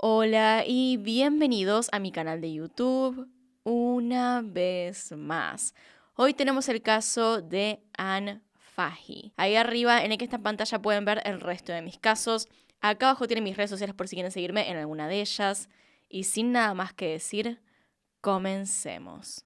Hola y bienvenidos a mi canal de YouTube una vez más. Hoy tenemos el caso de Anne Fahey. Ahí arriba en esta pantalla pueden ver el resto de mis casos. Acá abajo tienen mis redes sociales por si quieren seguirme en alguna de ellas. Y sin nada más que decir, comencemos.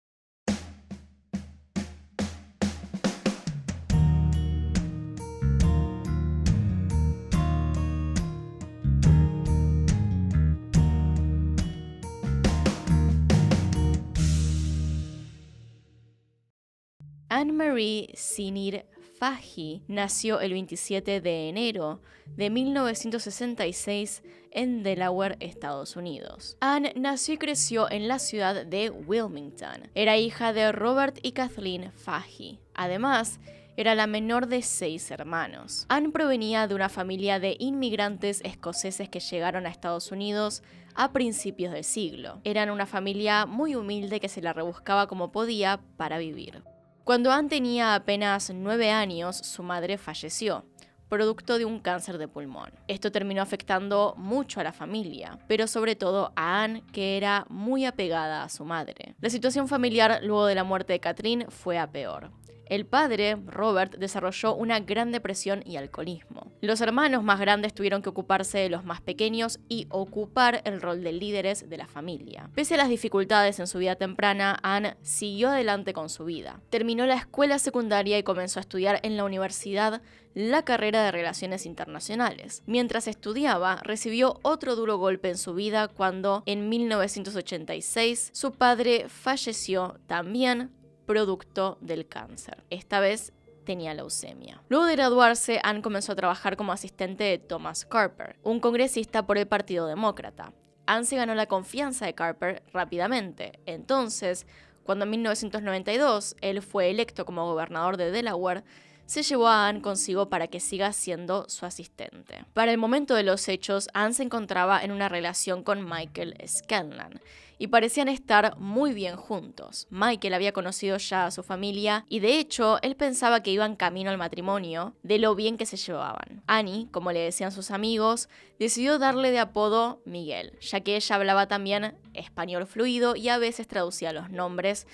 Anne Marie Zinir Fahey nació el 27 de enero de 1966 en Delaware, Estados Unidos. Anne nació y creció en la ciudad de Wilmington. Era hija de Robert y Kathleen Fahey. Además, era la menor de 6 hermanos. Anne provenía de una familia de inmigrantes escoceses que llegaron a Estados Unidos a principios del siglo. Eran una familia muy humilde que se la rebuscaba como podía para vivir. Cuando Anne tenía apenas 9 años, su madre falleció, producto de un cáncer de pulmón. Esto terminó afectando mucho a la familia, pero sobre todo a Anne, que era muy apegada a su madre. La situación familiar luego de la muerte de Kathleen fue a peor. El padre, Robert, desarrolló una gran depresión y alcoholismo. Los hermanos más grandes tuvieron que ocuparse de los más pequeños y ocupar el rol de líderes de la familia. Pese a las dificultades en su vida temprana, Anne siguió adelante con su vida. Terminó la escuela secundaria y comenzó a estudiar en la universidad la carrera de Relaciones Internacionales. Mientras estudiaba, recibió otro duro golpe en su vida cuando, en 1986, su padre falleció también producto del cáncer. Esta vez tenía leucemia. Luego de graduarse, Anne comenzó a trabajar como asistente de Thomas Carper, un congresista por el Partido Demócrata. Anne se ganó la confianza de Carper rápidamente. Entonces, cuando en 1992 él fue electo como gobernador de Delaware, se llevó a Anne consigo para que siga siendo su asistente. Para el momento de los hechos, Anne se encontraba en una relación con Michael Scanlan y parecían estar muy bien juntos. Michael había conocido ya a su familia y de hecho él pensaba que iban camino al matrimonio de lo bien que se llevaban. Annie, como le decían sus amigos, decidió darle de apodo Miguel, ya que ella hablaba también español fluido y a veces traducía los nombres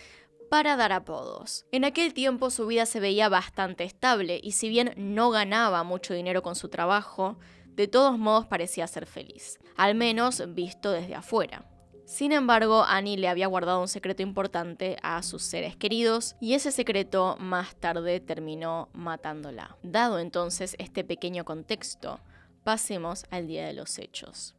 para dar apodos. En aquel tiempo su vida se veía bastante estable y si bien no ganaba mucho dinero con su trabajo, de todos modos parecía ser feliz, al menos visto desde afuera. Sin embargo, Annie le había guardado un secreto importante a sus seres queridos y ese secreto más tarde terminó matándola. Dado entonces este pequeño contexto, pasemos al día de los hechos.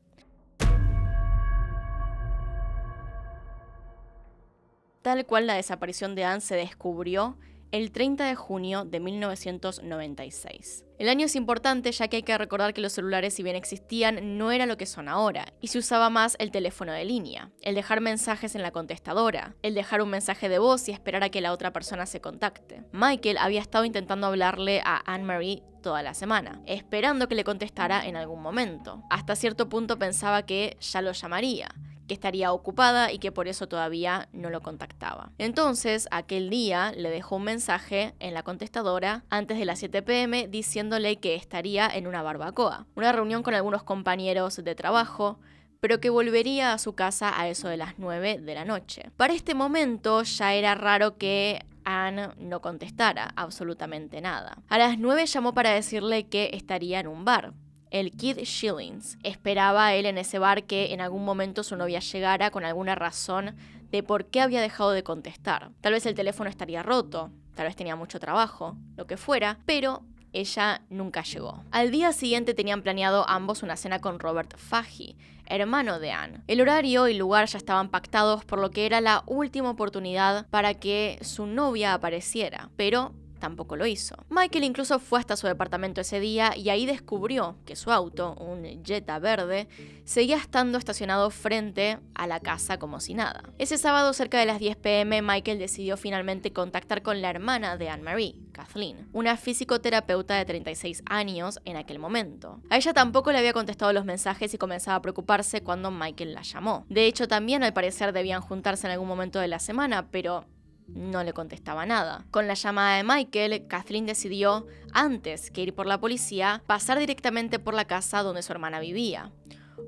Tal cual la desaparición de Anne se descubrió el 30 de junio de 1996. El año es importante ya que hay que recordar que los celulares, si bien existían, no era lo que son ahora, y se usaba más el teléfono de línea, el dejar mensajes en la contestadora, el dejar un mensaje de voz y esperar a que la otra persona se contacte. Michael había estado intentando hablarle a Anne Marie toda la semana, esperando que le contestara en algún momento. Hasta cierto punto pensaba que ya lo llamaría, que estaría ocupada y que por eso todavía no lo contactaba. Entonces, aquel día le dejó un mensaje en la contestadora antes de las 7 p.m. diciéndole que estaría en una barbacoa, una reunión con algunos compañeros de trabajo, pero que volvería a su casa a eso de las 9 de la noche. Para este momento ya era raro que Anne no contestara absolutamente nada. A las 9 llamó para decirle que estaría en un bar, el Kid Shillings. Esperaba él en ese bar que en algún momento su novia llegara con alguna razón de por qué había dejado de contestar. Tal vez el teléfono estaría roto, tal vez tenía mucho trabajo, lo que fuera, pero ella nunca llegó. Al día siguiente tenían planeado ambos una cena con Robert Fahey, hermano de Anne. El horario y lugar ya estaban pactados, por lo que era la última oportunidad para que su novia apareciera, pero tampoco lo hizo. Michael incluso fue hasta su departamento ese día y ahí descubrió que su auto, un Jetta verde, seguía estando estacionado frente a la casa como si nada. Ese sábado, cerca de las 10 p.m., Michael decidió finalmente contactar con la hermana de Anne Marie, Kathleen, una fisioterapeuta de 36 años en aquel momento. A ella tampoco le había contestado los mensajes y comenzaba a preocuparse cuando Michael la llamó. De hecho, también al parecer debían juntarse en algún momento de la semana, pero no le contestaba nada. Con la llamada de Michael, Kathleen decidió, antes que ir por la policía, pasar directamente por la casa donde su hermana vivía.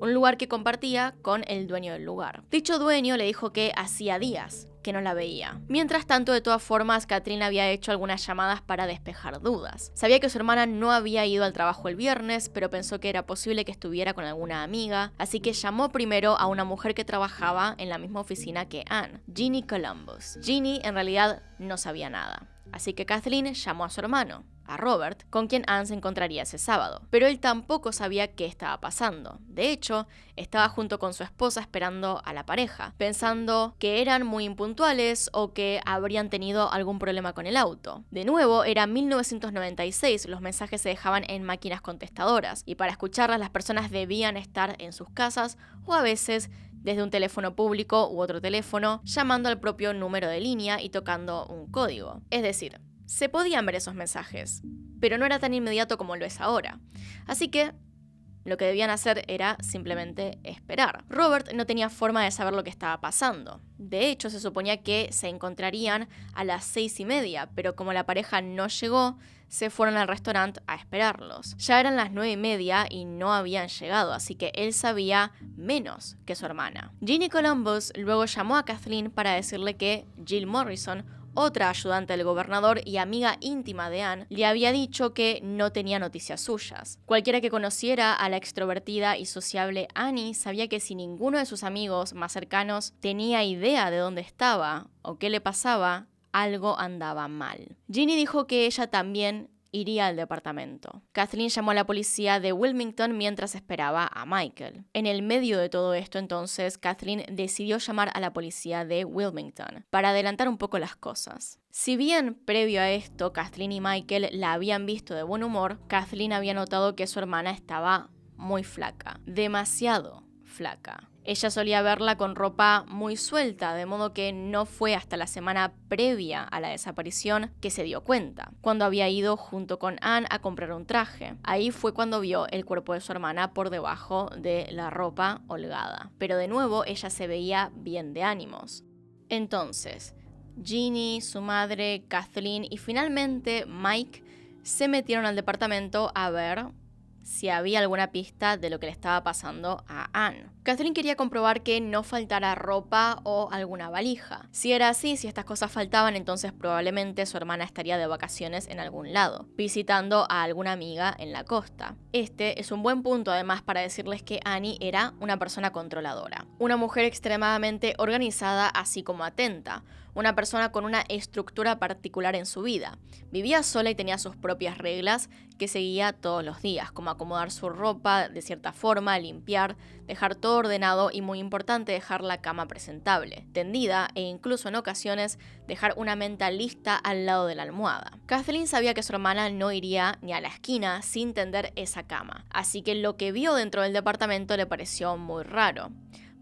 un lugar que compartía con el dueño del lugar. Dicho dueño le dijo que hacía días que no la veía. Mientras tanto, de todas formas, Kathleen había hecho algunas llamadas para despejar dudas. Sabía que su hermana no había ido al trabajo el viernes, pero pensó que era posible que estuviera con alguna amiga, así que llamó primero a una mujer que trabajaba en la misma oficina que Anne, Ginny Columbus. Ginny en realidad no sabía nada, así que Kathleen llamó a su hermano, a Robert, con quien Anne se encontraría ese sábado. Pero él tampoco sabía qué estaba pasando. De hecho, estaba junto con su esposa esperando a la pareja, pensando que eran muy impuntuales o que habrían tenido algún problema con el auto. De nuevo, era 1996, los mensajes se dejaban en máquinas contestadoras, y para escucharlas las personas debían estar en sus casas o a veces desde un teléfono público u otro teléfono, llamando al propio número de línea y tocando un código. Es decir, se podían ver esos mensajes, pero no era tan inmediato como lo es ahora. Así que lo que debían hacer era simplemente esperar. Robert no tenía forma de saber lo que estaba pasando. De hecho, se suponía que se encontrarían a las 6:30, pero como la pareja no llegó, se fueron al restaurante a esperarlos. Ya eran las 9:30 y no habían llegado, así que él sabía menos que su hermana. Ginny Columbus luego llamó a Kathleen para decirle que Jill Morrison, otra ayudante del gobernador y amiga íntima de Anne, le había dicho que no tenía noticias suyas. Cualquiera que conociera a la extrovertida y sociable Annie sabía que si ninguno de sus amigos más cercanos tenía idea de dónde estaba o qué le pasaba, algo andaba mal. Ginny dijo que ella también iría al departamento. Kathleen llamó a la policía de Wilmington mientras esperaba a Michael. En el medio de todo esto, entonces, Kathleen decidió llamar a la policía de Wilmington para adelantar un poco las cosas. Si bien previo a esto Kathleen y Michael la habían visto de buen humor, Kathleen había notado que su hermana estaba muy flaca, demasiado flaca. Ella solía verla con ropa muy suelta, de modo que no fue hasta la semana previa a la desaparición que se dio cuenta, cuando había ido junto con Anne a comprar un traje. Ahí fue cuando vio el cuerpo de su hermana por debajo de la ropa holgada. Pero de nuevo ella se veía bien de ánimos. Entonces, Ginny, su madre, Kathleen y finalmente Mike se metieron al departamento a ver si había alguna pista de lo que le estaba pasando a Anne. Kathleen quería comprobar que no faltara ropa o alguna valija. Si era así, si estas cosas faltaban, entonces probablemente su hermana estaría de vacaciones en algún lado, visitando a alguna amiga en la costa. Este es un buen punto además para decirles que Annie era una persona controladora, una mujer extremadamente organizada así como atenta, una persona con una estructura particular en su vida. Vivía sola y tenía sus propias reglas que seguía todos los días, como acomodar su ropa de cierta forma, limpiar, dejar todo ordenado y, muy importante, dejar la cama presentable, tendida e incluso en ocasiones dejar una menta lista al lado de la almohada. Kathleen sabía que su hermana no iría ni a la esquina sin tender esa cama, así que lo que vio dentro del departamento le pareció muy raro.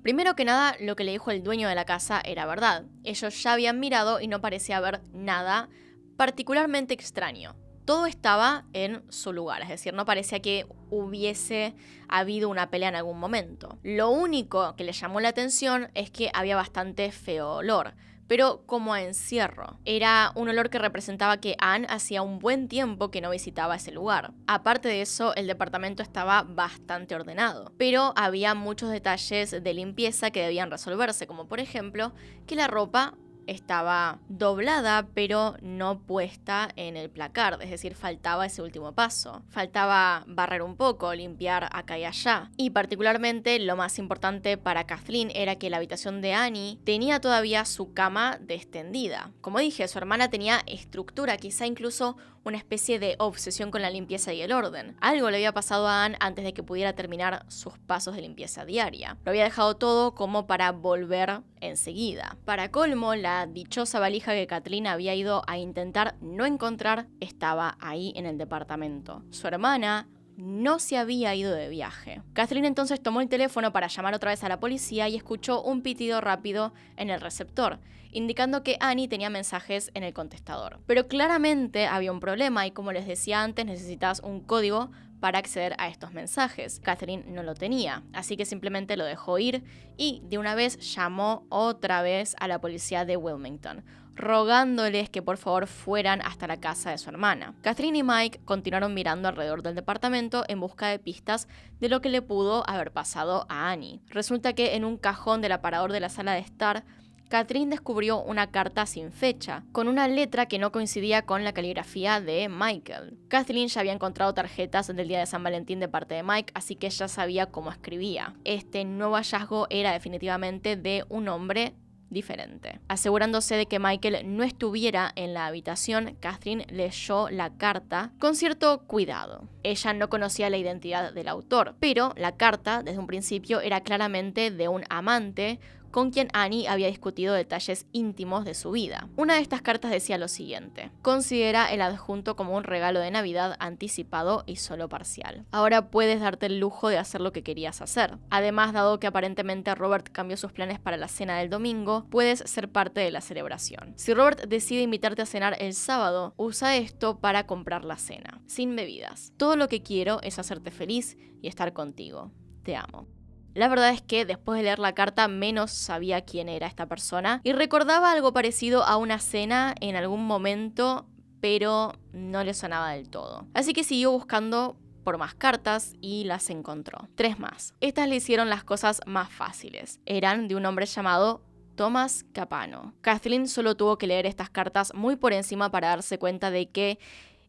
Primero que nada, lo que le dijo el dueño de la casa era verdad. Ellos ya habían mirado y no parecía haber nada particularmente extraño. Todo estaba en su lugar, es decir, no parecía que hubiese habido una pelea en algún momento. Lo único que le llamó la atención es que había bastante feo olor, pero como a encierro. Era un olor que representaba que Anne hacía un buen tiempo que no visitaba ese lugar. Aparte de eso, el departamento estaba bastante ordenado, pero había muchos detalles de limpieza que debían resolverse, como por ejemplo que la ropa estaba doblada pero no puesta en el placard, es decir, faltaba ese último paso. Faltaba barrer un poco, limpiar acá y allá. Y particularmente lo más importante para Kathleen era que la habitación de Annie tenía todavía su cama extendida. Como dije, su hermana tenía estructura, quizá incluso una especie de obsesión con la limpieza y el orden. Algo le había pasado a Anne antes de que pudiera terminar sus pasos de limpieza diaria. Lo había dejado todo como para volver enseguida. Para colmo, la dichosa valija que Kathleen había ido a intentar no encontrar estaba ahí en el departamento. Su hermana no se había ido de viaje. Kathleen entonces tomó el teléfono para llamar otra vez a la policía y escuchó un pitido rápido en el receptor, indicando que Annie tenía mensajes en el contestador. Pero claramente había un problema y, como les decía antes, necesitas un código para acceder a estos mensajes. Kathleen no lo tenía, así que simplemente lo dejó ir y de una vez llamó otra vez a la policía de Wilmington. rogándoles que por favor fueran hasta la casa de su hermana. Catherine y Mike continuaron mirando alrededor del departamento en busca de pistas de lo que le pudo haber pasado a Annie. Resulta que en un cajón del aparador de la sala de estar, Catherine descubrió una carta sin fecha, con una letra que no coincidía con la caligrafía de Michael. Catherine ya había encontrado tarjetas del día de San Valentín de parte de Mike, así que ya sabía cómo escribía. Este nuevo hallazgo era definitivamente de un hombre diferente. Asegurándose de que Michael no estuviera en la habitación, Catherine leyó la carta con cierto cuidado. Ella no conocía la identidad del autor, pero la carta, desde un principio, era claramente de un amante con quien Annie había discutido detalles íntimos de su vida. Una de estas cartas decía lo siguiente: considera el adjunto como un regalo de Navidad anticipado y solo parcial. Ahora puedes darte el lujo de hacer lo que querías hacer. Además, dado que aparentemente Robert cambió sus planes para la cena del domingo, puedes ser parte de la celebración. Si Robert decide invitarte a cenar el sábado, usa esto para comprar la cena, sin bebidas. Todo lo que quiero es hacerte feliz y estar contigo. Te amo. La verdad es que después de leer la carta menos sabía quién era esta persona y recordaba algo parecido a una cena en algún momento, pero no le sonaba del todo. Así que siguió buscando por más cartas y las encontró. 3 más. Estas le hicieron las cosas más fáciles. Eran de un hombre llamado Thomas Capano. Kathleen solo tuvo que leer estas cartas muy por encima para darse cuenta de que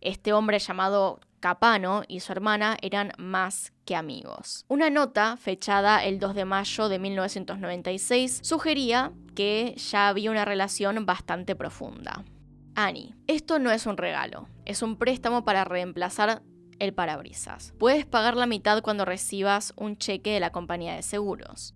este hombre llamado Capano y su hermana eran más que amigos. Una nota fechada el 2 de mayo de 1996 sugería que ya había una relación bastante profunda. Annie, esto no es un regalo, es un préstamo para reemplazar el parabrisas. Puedes pagar la mitad cuando recibas un cheque de la compañía de seguros.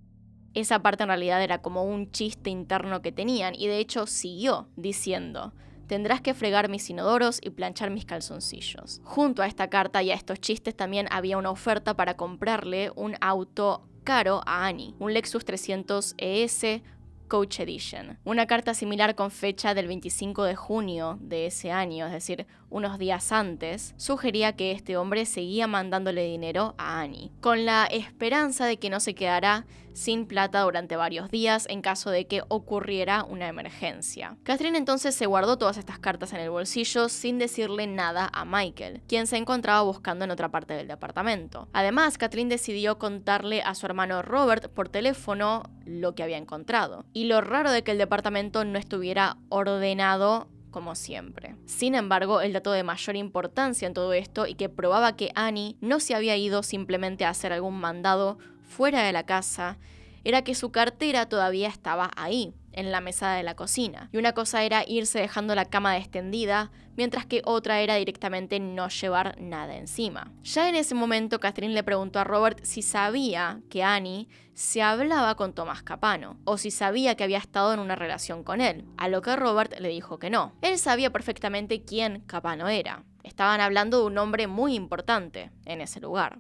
Esa parte en realidad era como un chiste interno que tenían y de hecho siguió diciendo: tendrás que fregar mis inodoros y planchar mis calzoncillos. Junto a esta carta y a estos chistes también había una oferta para comprarle un auto caro a Annie, un Lexus 300 ES Coach Edition. Una carta similar con fecha del 25 de junio de ese año, es decir, unos días antes, sugería que este hombre seguía mandándole dinero a Annie, con la esperanza de que no se quedara sin plata durante varios días en caso de que ocurriera una emergencia. Catherine entonces se guardó todas estas cartas en el bolsillo sin decirle nada a Michael, quien se encontraba buscando en otra parte del departamento. Además, Catherine decidió contarle a su hermano Robert por teléfono lo que había encontrado, y lo raro de que el departamento no estuviera ordenado como siempre. Sin embargo, el dato de mayor importancia en todo esto y que probaba que Annie no se había ido simplemente a hacer algún mandado fuera de la casa, era que su cartera todavía estaba ahí, en la mesa de la cocina. Y una cosa era irse dejando la cama extendida, mientras que otra era directamente no llevar nada encima. Ya en ese momento, Catherine le preguntó a Robert si sabía que Annie se hablaba con Thomas Capano, o si sabía que había estado en una relación con él, a lo que Robert le dijo que no. Él sabía perfectamente quién Capano era. Estaban hablando de un hombre muy importante en ese lugar.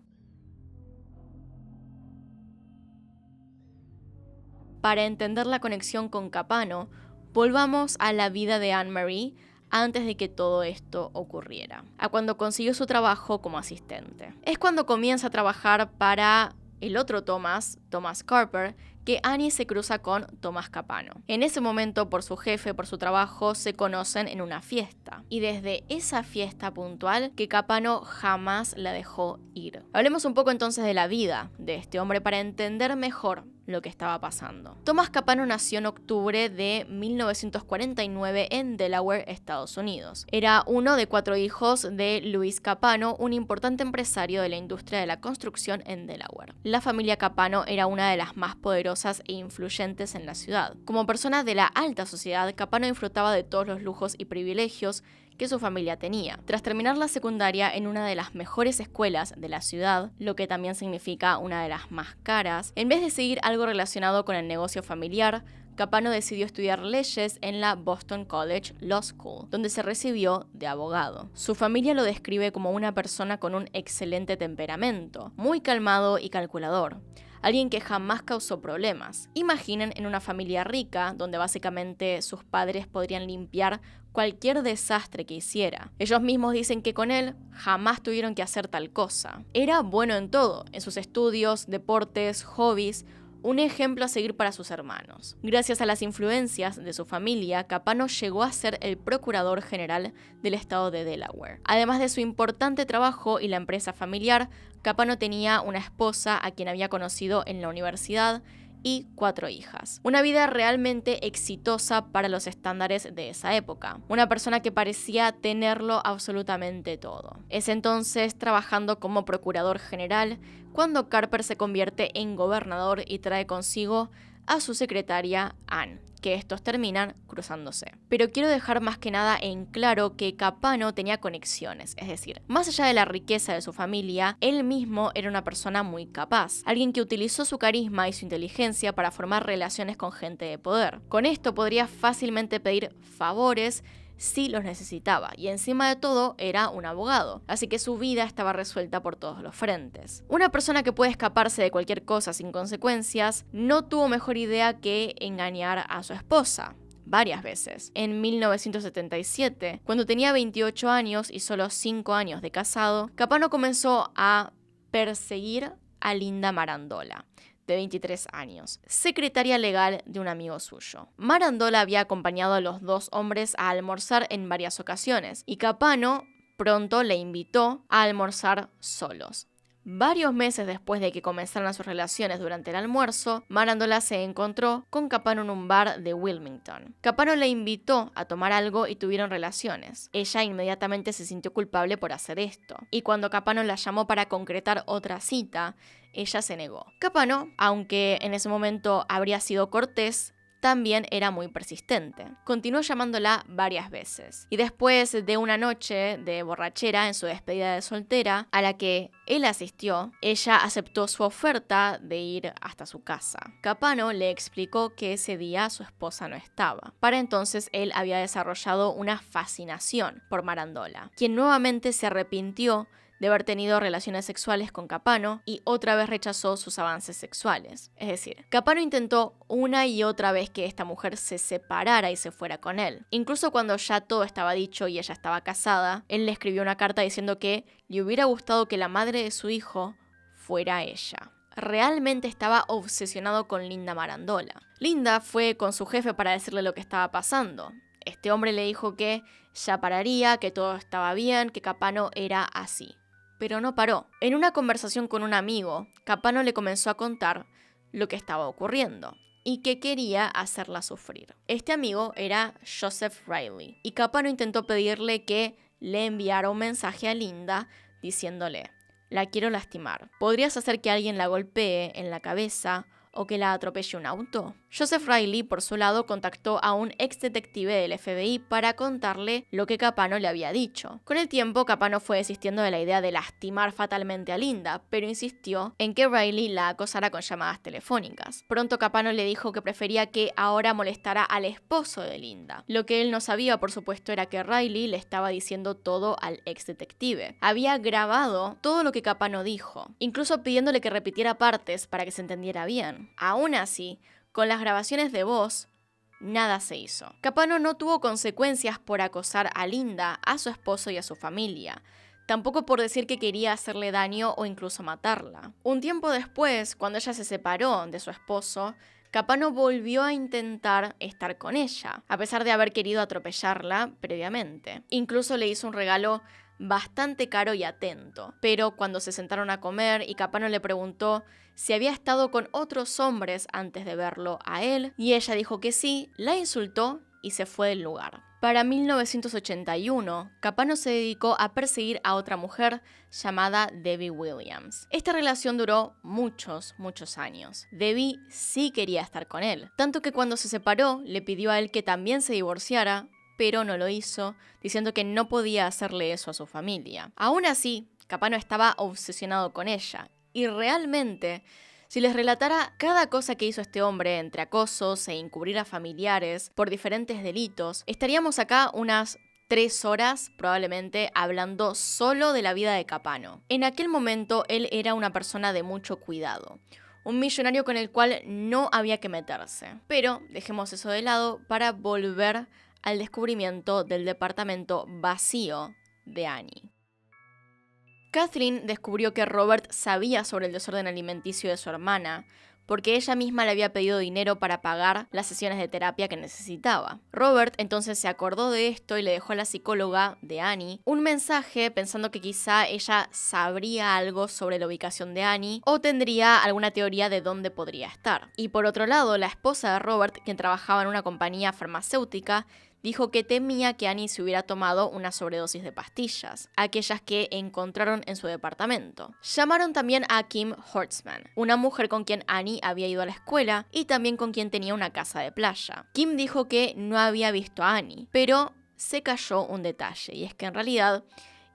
Para entender la conexión con Capano, volvamos a la vida de Anne-Marie antes de que todo esto ocurriera, a cuando consiguió su trabajo como asistente. Es cuando comienza a trabajar para el otro Thomas Carper, que Annie se cruza con Thomas Capano. En ese momento, por su jefe, por su trabajo, se conocen en una fiesta. Y desde esa fiesta puntual, que Capano jamás la dejó ir. Hablemos un poco entonces de la vida de este hombre para entender mejor lo que estaba pasando. Thomas Capano nació en octubre de 1949 en Delaware, Estados Unidos. Era uno de 4 hijos de Luis Capano, un importante empresario de la industria de la construcción en Delaware. La familia Capano era una de las más poderosas e influyentes en la ciudad. Como persona de la alta sociedad, Capano disfrutaba de todos los lujos y privilegios que su familia tenía. Tras terminar la secundaria en una de las mejores escuelas de la ciudad, lo que también significa una de las más caras, en vez de seguir algo relacionado con el negocio familiar, Capano decidió estudiar leyes en la Boston College Law School, donde se recibió de abogado. Su familia lo describe como una persona con un excelente temperamento, muy calmado y calculador. Alguien que jamás causó problemas. Imaginen en una familia rica, donde básicamente sus padres podrían limpiar cualquier desastre que hiciera. Ellos mismos dicen que con él jamás tuvieron que hacer tal cosa. Era bueno en todo, en sus estudios, deportes, hobbies, un ejemplo a seguir para sus hermanos. Gracias a las influencias de su familia, Capano llegó a ser el procurador general del estado de Delaware. Además de su importante trabajo y la empresa familiar, Capano tenía una esposa a quien había conocido en la universidad y 4 hijas. Una vida realmente exitosa para los estándares de esa época. Una persona que parecía tenerlo absolutamente todo. Es entonces trabajando como procurador general cuando Carper se convierte en gobernador y trae consigo a su secretaria Anne, que estos terminan cruzándose. Pero quiero dejar más que nada en claro que Capano tenía conexiones, es decir, más allá de la riqueza de su familia, él mismo era una persona muy capaz, alguien que utilizó su carisma y su inteligencia para formar relaciones con gente de poder. Con esto podría fácilmente pedir favores si los necesitaba, y encima de todo era un abogado, así que su vida estaba resuelta por todos los frentes. Una persona que puede escaparse de cualquier cosa sin consecuencias no tuvo mejor idea que engañar a su esposa. Varias veces. En 1977, cuando tenía 28 años y solo 5 años de casado, Capano comenzó a perseguir a Linda Marandola, de 23 años, secretaria legal de un amigo suyo. Marandola había acompañado a los 2 hombres a almorzar en varias ocasiones, y Capano pronto le invitó a almorzar solos. Varios meses después de que comenzaran sus relaciones durante el almuerzo, Marandola se encontró con Capano en un bar de Wilmington. Capano le invitó a tomar algo y tuvieron relaciones. Ella inmediatamente se sintió culpable por hacer esto, y cuando Capano la llamó para concretar otra cita, ella se negó. Capano, aunque en ese momento habría sido cortés, también era muy persistente. Continuó llamándola varias veces. Y después de una noche de borrachera en su despedida de soltera, a la que él asistió, ella aceptó su oferta de ir hasta su casa. Capano le explicó que ese día su esposa no estaba. Para entonces él había desarrollado una fascinación por Marandola, quien nuevamente se arrepintió de haber tenido relaciones sexuales con Capano y otra vez rechazó sus avances sexuales. Es decir, Capano intentó una y otra vez que esta mujer se separara y se fuera con él. Incluso cuando ya todo estaba dicho y ella estaba casada, él le escribió una carta diciendo que le hubiera gustado que la madre de su hijo fuera ella. Realmente estaba obsesionado con Linda Marandola. Linda fue con su jefe para decirle lo que estaba pasando. Este hombre le dijo que ya pararía, que todo estaba bien, que Capano era así. Pero no paró. En una conversación con un amigo, Capano le comenzó a contar lo que estaba ocurriendo y que quería hacerla sufrir. Este amigo era Joseph Riley, y Capano intentó pedirle que le enviara un mensaje a Linda diciéndole: la quiero lastimar. ¿Podrías hacer que alguien la golpee en la cabeza o que la atropelle un auto? Joseph Riley, por su lado, contactó a un ex detective del FBI para contarle lo que Capano le había dicho. Con el tiempo, Capano fue desistiendo de la idea de lastimar fatalmente a Linda, pero insistió en que Riley la acosara con llamadas telefónicas. Pronto Capano le dijo que prefería que ahora molestara al esposo de Linda. Lo que él no sabía, por supuesto, era que Riley le estaba diciendo todo al ex detective. Había grabado todo lo que Capano dijo, incluso pidiéndole que repitiera partes para que se entendiera bien. Aún así, con las grabaciones de voz, nada se hizo. Capano no tuvo consecuencias por acosar a Linda, a su esposo y a su familia. Tampoco por decir que quería hacerle daño o incluso matarla. Un tiempo después, cuando ella se separó de su esposo, Capano volvió a intentar estar con ella, a pesar de haber querido atropellarla previamente. Incluso le hizo un regalo bastante caro y atento. Pero cuando se sentaron a comer y Capano le preguntó si había estado con otros hombres antes de verlo a él, y ella dijo que sí, la insultó y se fue del lugar. Para 1981, Capano se dedicó a perseguir a otra mujer llamada Debbie Williams. Esta relación duró muchos años. Debbie sí quería estar con él, tanto que cuando se separó le pidió a él que también se divorciara, pero no lo hizo, diciendo que no podía hacerle eso a su familia. Aún así, Capano estaba obsesionado con ella, y realmente, si les relatara cada cosa que hizo este hombre entre acosos e encubrir a familiares por diferentes delitos, estaríamos acá unas 3 horas probablemente hablando solo de la vida de Capano. En aquel momento él era una persona de mucho cuidado, un millonario con el cual no había que meterse. Pero dejemos eso de lado para volver al descubrimiento del departamento vacío de Annie. Kathleen descubrió que Robert sabía sobre el desorden alimenticio de su hermana, porque ella misma le había pedido dinero para pagar las sesiones de terapia que necesitaba. Robert entonces se acordó de esto y le dejó a la psicóloga de Annie un mensaje pensando que quizá ella sabría algo sobre la ubicación de Annie o tendría alguna teoría de dónde podría estar. Y por otro lado, la esposa de Robert, quien trabajaba en una compañía farmacéutica, dijo que temía que Annie se hubiera tomado una sobredosis de pastillas, aquellas que encontraron en su departamento. Llamaron también a Kim Hortzman, una mujer con quien Annie había ido a la escuela y también con quien tenía una casa de playa. Kim dijo que no había visto a Annie, pero se cayó un detalle, y es que en realidad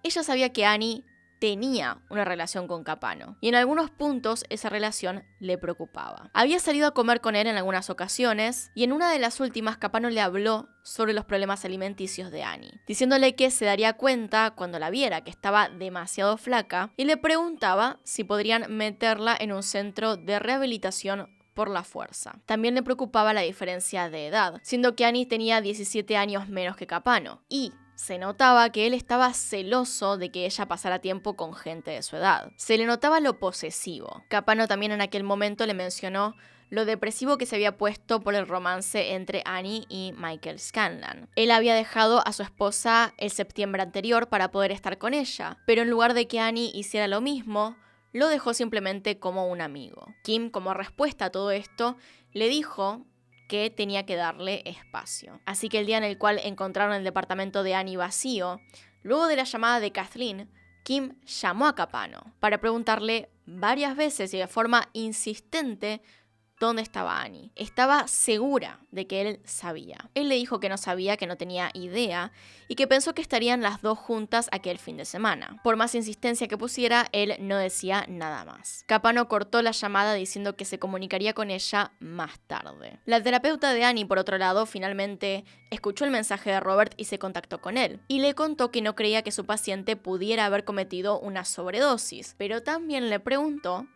ella sabía que Annie tenía una relación con Capano, y en algunos puntos esa relación le preocupaba. Había salido a comer con él en algunas ocasiones, y en una de las últimas Capano le habló sobre los problemas alimenticios de Annie, diciéndole que se daría cuenta cuando la viera que estaba demasiado flaca, y le preguntaba si podrían meterla en un centro de rehabilitación por la fuerza. También le preocupaba la diferencia de edad, siendo que Annie tenía 17 años menos que Capano, y se notaba que él estaba celoso de que ella pasara tiempo con gente de su edad. Se le notaba lo posesivo. Capano también en aquel momento le mencionó lo depresivo que se había puesto por el romance entre Annie y Michael Scanlan. Él había dejado a su esposa el septiembre anterior para poder estar con ella, pero en lugar de que Annie hiciera lo mismo, lo dejó simplemente como un amigo. Kim, como respuesta a todo esto, le dijo que tenía que darle espacio. Así que el día en el cual encontraron el departamento de Annie vacío, luego de la llamada de Kathleen, Kim llamó a Capano para preguntarle varias veces y de forma insistente dónde estaba Annie. Estaba segura de que él sabía. Él le dijo que no sabía, que no tenía idea y que pensó que estarían las dos juntas aquel fin de semana. Por más insistencia que pusiera, él no decía nada más. Capano cortó la llamada diciendo que se comunicaría con ella más tarde. La terapeuta de Annie, por otro lado, finalmente escuchó el mensaje de Robert y se contactó con él. Y le contó que no creía que su paciente pudiera haber cometido una sobredosis, pero también le preguntó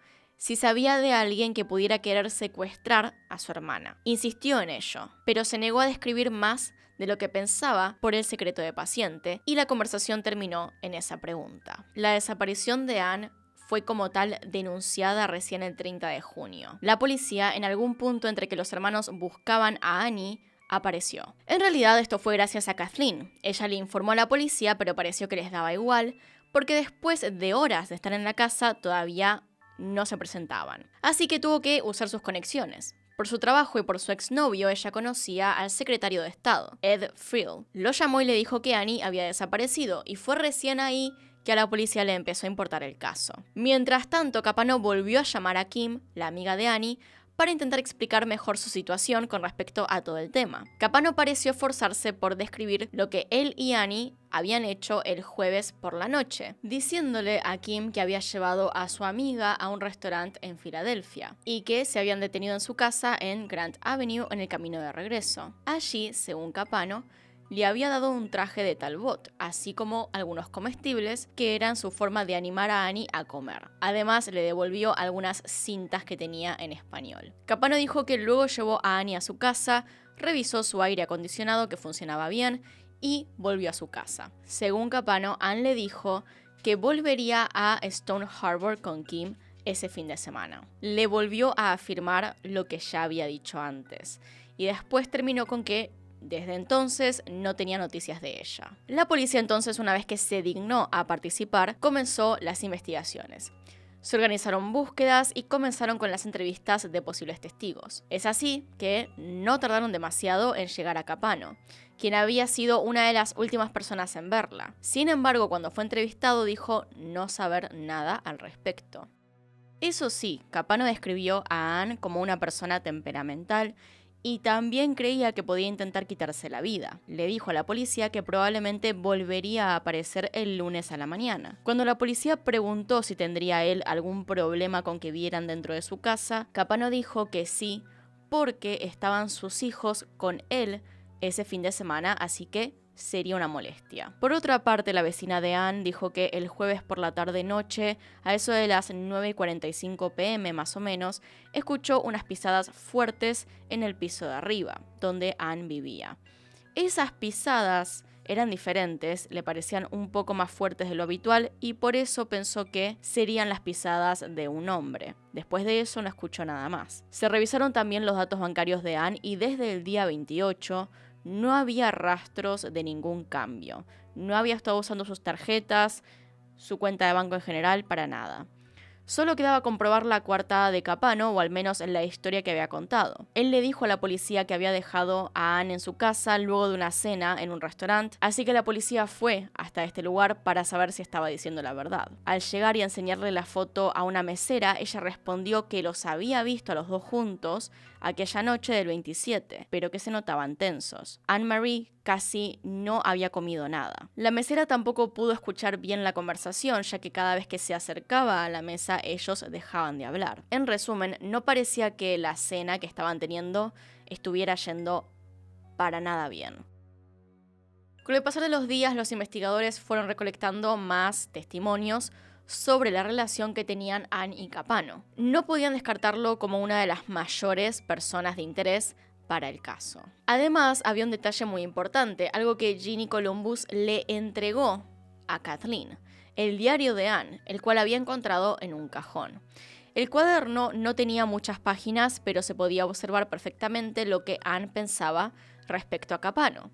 si sabía de alguien que pudiera querer secuestrar a su hermana. Insistió en ello, pero se negó a describir más de lo que pensaba por el secreto de paciente, y la conversación terminó en esa pregunta. La desaparición de Anne fue como tal denunciada recién el 30 de junio. La policía, en algún punto entre que los hermanos buscaban a Annie, apareció. En realidad esto fue gracias a Kathleen. Ella le informó a la policía, pero pareció que les daba igual, porque después de horas de estar en la casa todavía no se presentaban. Así que tuvo que usar sus conexiones. Por su trabajo y por su exnovio, ella conocía al secretario de Estado, Ed Friel. Lo llamó y le dijo que Annie había desaparecido, y fue recién ahí que a la policía le empezó a importar el caso. Mientras tanto, Capano volvió a llamar a Kim, la amiga de Annie, para intentar explicar mejor su situación con respecto a todo el tema. Capano pareció esforzarse por describir lo que él y Annie habían hecho el jueves por la noche, diciéndole a Kim que había llevado a su amiga a un restaurante en Filadelfia y que se habían detenido en su casa en Grant Avenue en el camino de regreso. Allí, según Capano, le había dado un traje de Talbot, así como algunos comestibles que eran su forma de animar a Annie a comer. Además, le devolvió algunas cintas que tenía en español. Capano dijo que luego llevó a Annie a su casa, revisó su aire acondicionado que funcionaba bien y volvió a su casa. Según Capano, Anne le dijo que volvería a Stone Harbor con Kim ese fin de semana. Le volvió a afirmar lo que ya había dicho antes, y después terminó con que desde entonces no tenía noticias de ella. La policía entonces, una vez que se dignó a participar, comenzó las investigaciones. Se organizaron búsquedas y comenzaron con las entrevistas de posibles testigos. Es así que no tardaron demasiado en llegar a Capano, quien había sido una de las últimas personas en verla. Sin embargo, cuando fue entrevistado dijo no saber nada al respecto. Eso sí, Capano describió a Anne como una persona temperamental y también creía que podía intentar quitarse la vida. Le dijo a la policía que probablemente volvería a aparecer el lunes a la mañana. Cuando la policía preguntó si tendría él algún problema con que vieran dentro de su casa, Capano dijo que sí, porque estaban sus hijos con él ese fin de semana, así que sería una molestia. Por otra parte, la vecina de Anne dijo que el jueves por la tarde-noche, a eso de las 9:45 p.m. más o menos, escuchó unas pisadas fuertes en el piso de arriba, donde Anne vivía. Esas pisadas eran diferentes, le parecían un poco más fuertes de lo habitual y por eso pensó que serían las pisadas de un hombre. Después de eso no escuchó nada más. Se revisaron también los datos bancarios de Anne y desde el día 28 no había rastros de ningún cambio. No había estado usando sus tarjetas, su cuenta de banco en general, para nada. Solo quedaba comprobar la coartada de Capano, o al menos en la historia que había contado. Él le dijo a la policía que había dejado a Anne en su casa luego de una cena en un restaurante, así que la policía fue hasta este lugar para saber si estaba diciendo la verdad. Al llegar y enseñarle la foto a una mesera, ella respondió que los había visto a los dos juntos aquella noche del 27, pero que se notaban tensos. Anne-Marie casi no había comido nada. La mesera tampoco pudo escuchar bien la conversación, ya que cada vez que se acercaba a la mesa ellos dejaban de hablar. En resumen, no parecía que la cena que estaban teniendo estuviera yendo para nada bien. Con el pasar de los días, los investigadores fueron recolectando más testimonios sobre la relación que tenían Anne y Capano. No podían descartarlo como una de las mayores personas de interés para el caso. Además, había un detalle muy importante, algo que Ginny Columbus le entregó a Kathleen: el diario de Anne, el cual había encontrado en un cajón. El cuaderno no tenía muchas páginas, pero se podía observar perfectamente lo que Anne pensaba respecto a Capano,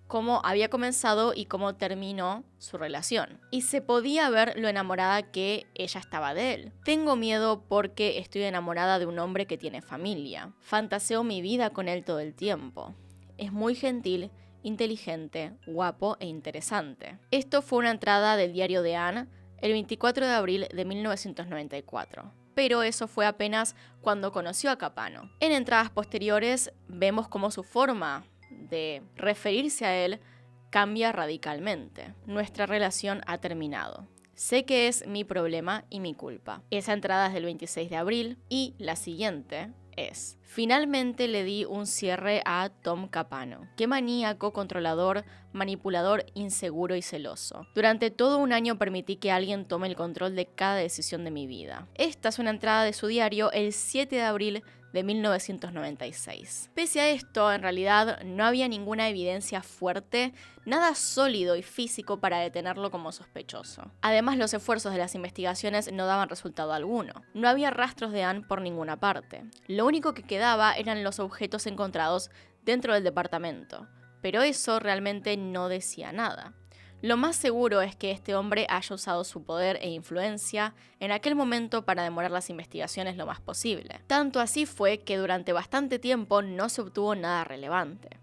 cómo había comenzado y cómo terminó su relación. Y se podía ver lo enamorada que ella estaba de él. Tengo miedo porque estoy enamorada de un hombre que tiene familia. Fantaseo mi vida con él todo el tiempo. Es muy gentil, inteligente, guapo e interesante. Esto fue una entrada del diario de Anne el 24 de abril de 1994. Pero eso fue apenas cuando conoció a Capano. En entradas posteriores vemos cómo su forma de referirse a él cambia radicalmente. Nuestra relación ha terminado. Sé que es mi problema y mi culpa. Esa entrada es del 26 de abril y la siguiente es: finalmente le di un cierre a Tom Capano. Qué maníaco, controlador, manipulador, inseguro y celoso. Durante todo un año permití que alguien tome el control de cada decisión de mi vida. Esta es una entrada de su diario el 7 de abril de 1996. Pese a esto, en realidad no había ninguna evidencia fuerte, nada sólido y físico para detenerlo como sospechoso. Además, los esfuerzos de las investigaciones no daban resultado alguno. No había rastros de Anne por ninguna parte. Lo único que quedaba eran los objetos encontrados dentro del departamento, pero eso realmente no decía nada. Lo más seguro es que este hombre haya usado su poder e influencia en aquel momento para demorar las investigaciones lo más posible. Tanto así fue que durante bastante tiempo no se obtuvo nada relevante.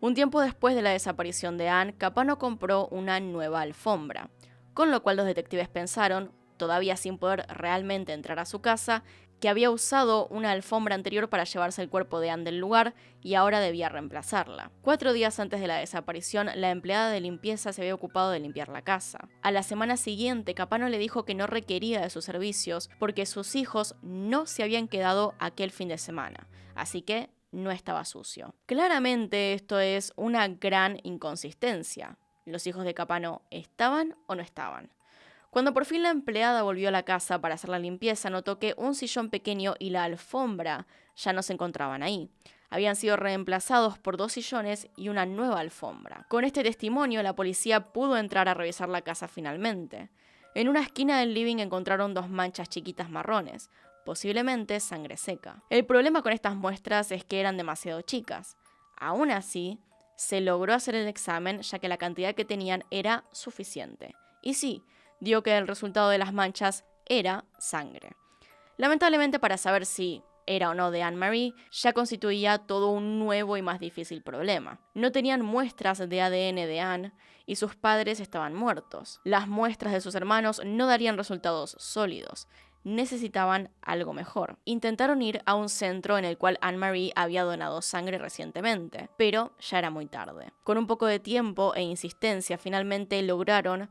Un tiempo después de la desaparición de Anne, Capano compró una nueva alfombra, con lo cual los detectives pensaron, todavía sin poder realmente entrar a su casa, que había usado una alfombra anterior para llevarse el cuerpo de Anne del lugar y ahora debía reemplazarla. 4 días antes de la desaparición, la empleada de limpieza se había ocupado de limpiar la casa. A la semana siguiente, Capano le dijo que no requería de sus servicios porque sus hijos no se habían quedado aquel fin de semana, así que no estaba sucio. Claramente esto es una gran inconsistencia. ¿Los hijos de Capano estaban o no estaban? Cuando por fin la empleada volvió a la casa para hacer la limpieza, notó que un sillón pequeño y la alfombra ya no se encontraban ahí. Habían sido reemplazados por 2 sillones y una nueva alfombra. Con este testimonio, la policía pudo entrar a revisar la casa finalmente. En una esquina del living encontraron 2 manchas chiquitas marrones, posiblemente sangre seca. El problema con estas muestras es que eran demasiado chicas. Aún así, se logró hacer el examen ya que la cantidad que tenían era suficiente. Y sí, dio que el resultado de las manchas era sangre. Lamentablemente, para saber si era o no de Anne-Marie, ya constituía todo un nuevo y más difícil problema. No tenían muestras de ADN de Anne y sus padres estaban muertos. Las muestras de sus hermanos no darían resultados sólidos. Necesitaban algo mejor. Intentaron ir a un centro en el cual Anne-Marie había donado sangre recientemente, pero ya era muy tarde. Con un poco de tiempo e insistencia, finalmente lograron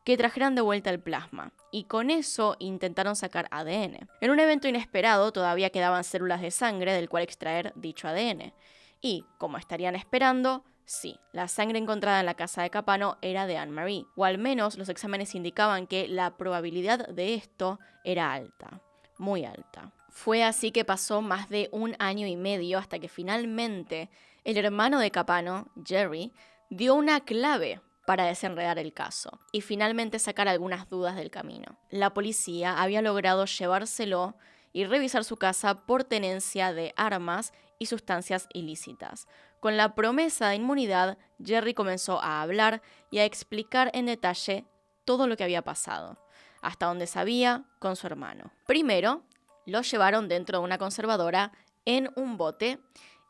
que trajeran de vuelta el plasma, y con eso intentaron sacar ADN. En un evento inesperado, todavía quedaban células de sangre del cual extraer dicho ADN. Y, como estarían esperando, sí, la sangre encontrada en la casa de Capano era de Anne-Marie, o al menos los exámenes indicaban que la probabilidad de esto era alta, muy alta. Fue así que pasó más de 1 año y medio hasta que finalmente el hermano de Capano, Jerry, dio una clave para desenredar el caso y finalmente sacar algunas dudas del camino. La policía había logrado llevárselo y revisar su casa por tenencia de armas y sustancias ilícitas. Con la promesa de inmunidad, Jerry comenzó a hablar y a explicar en detalle todo lo que había pasado, hasta donde sabía, con su hermano. Primero, lo llevaron dentro de una conservadora en un bote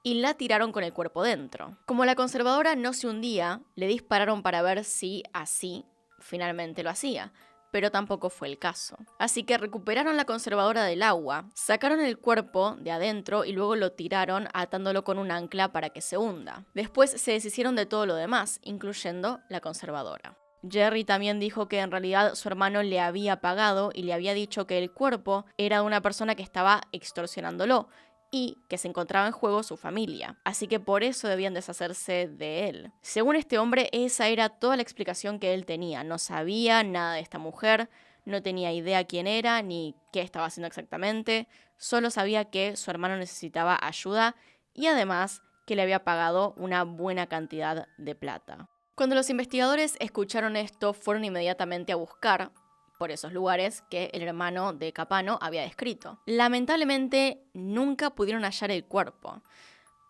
y la tiraron con el cuerpo dentro. Como la conservadora no se hundía, le dispararon para ver si así finalmente lo hacía, pero tampoco fue el caso. Así que recuperaron la conservadora del agua, sacaron el cuerpo de adentro y luego lo tiraron atándolo con un ancla para que se hunda. Después se deshicieron de todo lo demás, incluyendo la conservadora. Jerry también dijo que en realidad su hermano le había pagado y le había dicho que el cuerpo era de una persona que estaba extorsionándolo y que se encontraba en juego su familia, así que por eso debían deshacerse de él. Según este hombre, esa era toda la explicación que él tenía. No sabía nada de esta mujer, no tenía idea quién era ni qué estaba haciendo exactamente, solo sabía que su hermano necesitaba ayuda y además que le había pagado una buena cantidad de plata. Cuando los investigadores escucharon esto, fueron inmediatamente a buscar por esos lugares que el hermano de Capano había descrito. Lamentablemente, nunca pudieron hallar el cuerpo,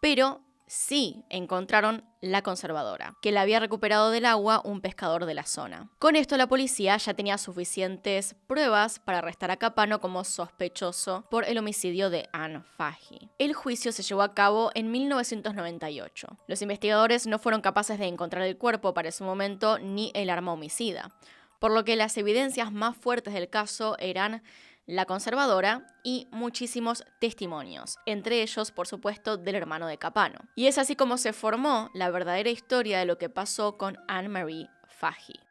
pero sí encontraron la conservadora, que la había recuperado del agua un pescador de la zona. Con esto, la policía ya tenía suficientes pruebas para arrestar a Capano como sospechoso por el homicidio de Anne Fahey. El juicio se llevó a cabo en 1998. Los investigadores no fueron capaces de encontrar el cuerpo para ese momento ni el arma homicida, por lo que las evidencias más fuertes del caso eran la conservadora y muchísimos testimonios, entre ellos, por supuesto, del hermano de Capano. Y es así como se formó la verdadera historia de lo que pasó con Anne Marie Fahey.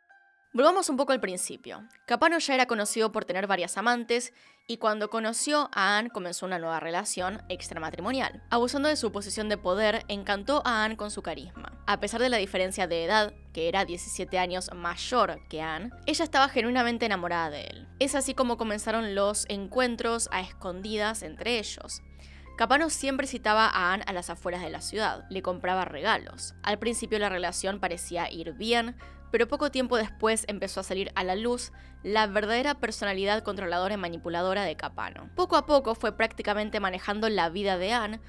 Volvamos un poco al principio. Capano ya era conocido por tener varias amantes y cuando conoció a Anne comenzó una nueva relación extramatrimonial. Abusando de su posición de poder, encantó a Anne con su carisma. A pesar de la diferencia de edad, que era 17 años mayor que Anne, ella estaba genuinamente enamorada de él. Es así como comenzaron los encuentros a escondidas entre ellos. Capano siempre citaba a Anne a las afueras de la ciudad, le compraba regalos. Al principio la relación parecía ir bien, pero poco tiempo después empezó a salir a la luz la verdadera personalidad controladora y manipuladora de Capano. Poco a poco fue prácticamente manejando la vida de Anne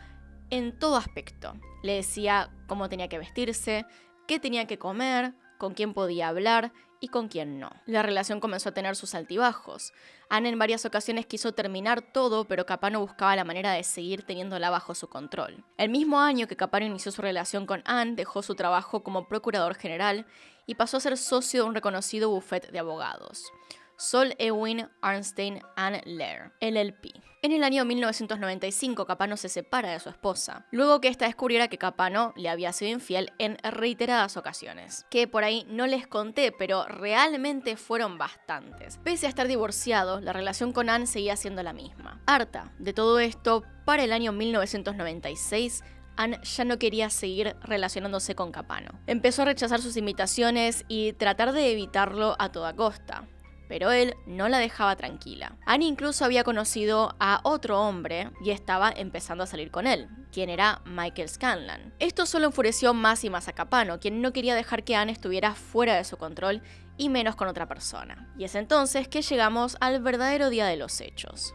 en todo aspecto. Le decía cómo tenía que vestirse, qué tenía que comer, con quién podía hablar y con quién no. La relación comenzó a tener sus altibajos. Anne en varias ocasiones quiso terminar todo, pero Capano buscaba la manera de seguir teniéndola bajo su control. El mismo año que Capano inició su relación con Anne, dejó su trabajo como procurador general y pasó a ser socio de un reconocido bufete de abogados, Sol Ewing Arnstein and Laird, LLP. En el año 1995, Capano se separa de su esposa, luego que ésta descubriera que Capano le había sido infiel en reiteradas ocasiones. Que por ahí no les conté, pero realmente fueron bastantes. Pese a estar divorciado, la relación con Anne seguía siendo la misma. Harta de todo esto, para el año 1996, Anne ya no quería seguir relacionándose con Capano. Empezó a rechazar sus invitaciones y tratar de evitarlo a toda costa, pero él no la dejaba tranquila. Anne incluso había conocido a otro hombre y estaba empezando a salir con él, quien era Michael Scanlan. Esto solo enfureció más y más a Capano, quien no quería dejar que Anne estuviera fuera de su control y menos con otra persona. Y es entonces que llegamos al verdadero día de los hechos.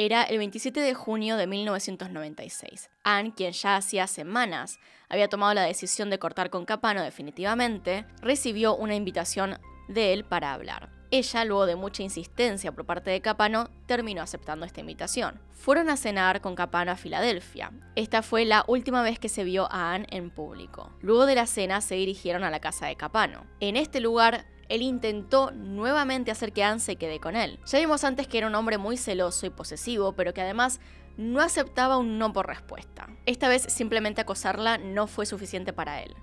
Era el 27 de junio de 1996. Anne, quien ya hacía semanas había tomado la decisión de cortar con Capano definitivamente, recibió una invitación de él para hablar. Ella, luego de mucha insistencia por parte de Capano, terminó aceptando esta invitación. Fueron a cenar con Capano a Filadelfia. Esta fue la última vez que se vio a Anne en público. Luego de la cena se dirigieron a la casa de Capano. En este lugar, él intentó nuevamente hacer que Anne se quede con él. Ya vimos antes que era un hombre muy celoso y posesivo, pero que además no aceptaba un no por respuesta. Esta vez simplemente acosarla no fue suficiente para él.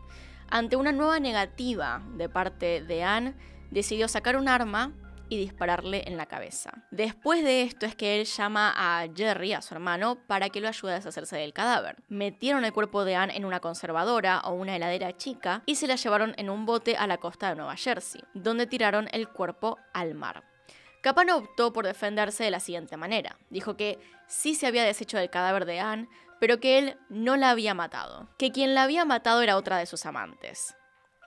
Ante una nueva negativa de parte de Anne, decidió sacar un arma y dispararle en la cabeza. Después de esto es que él llama a Jerry, a su hermano, para que lo ayude a deshacerse del cadáver. Metieron el cuerpo de Anne en una conservadora o una heladera chica y se la llevaron en un bote a la costa de Nueva Jersey, donde tiraron el cuerpo al mar. Capano optó por defenderse de la siguiente manera. Dijo que sí se había deshecho del cadáver de Anne, pero que él no la había matado, que quien la había matado era otra de sus amantes,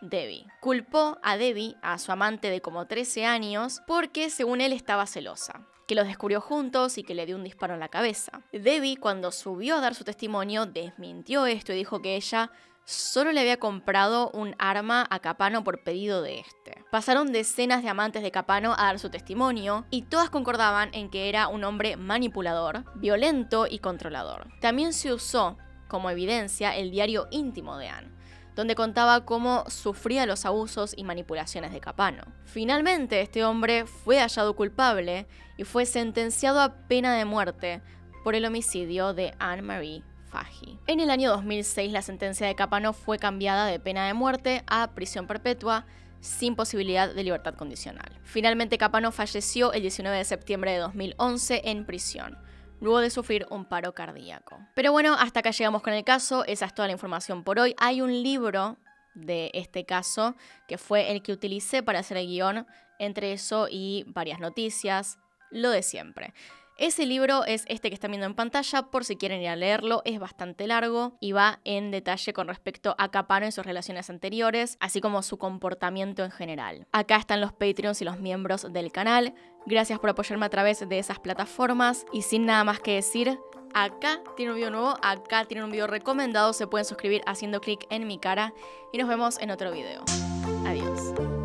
Debbie. Culpó a Debbie, a su amante de como 13 años, porque según él estaba celosa, que los descubrió juntos y que le dio un disparo en la cabeza. Debbie, cuando subió a dar su testimonio, desmintió esto y dijo que ella solo le había comprado un arma a Capano por pedido de este. Pasaron decenas de amantes de Capano a dar su testimonio y todas concordaban en que era un hombre manipulador, violento y controlador. También se usó como evidencia el diario íntimo de Anne, donde contaba cómo sufría los abusos y manipulaciones de Capano. Finalmente, este hombre fue hallado culpable y fue sentenciado a pena de muerte por el homicidio de Anne-Marie Fahey. En el año 2006, la sentencia de Capano fue cambiada de pena de muerte a prisión perpetua sin posibilidad de libertad condicional. Finalmente, Capano falleció el 19 de septiembre de 2011 en prisión, luego de sufrir un paro cardíaco. Pero bueno, hasta acá llegamos con el caso, esa es toda la información por hoy. Hay un libro de este caso que fue el que utilicé para hacer el guión, entre eso y varias noticias, lo de siempre. Ese libro es este que están viendo en pantalla, por si quieren ir a leerlo, es bastante largo y va en detalle con respecto a Capano y sus relaciones anteriores, así como su comportamiento en general. Acá están los Patreons y los miembros del canal, gracias por apoyarme a través de esas plataformas y sin nada más que decir, acá tiene un video nuevo, acá tienen un video recomendado, se pueden suscribir haciendo clic en mi cara y nos vemos en otro video. Adiós.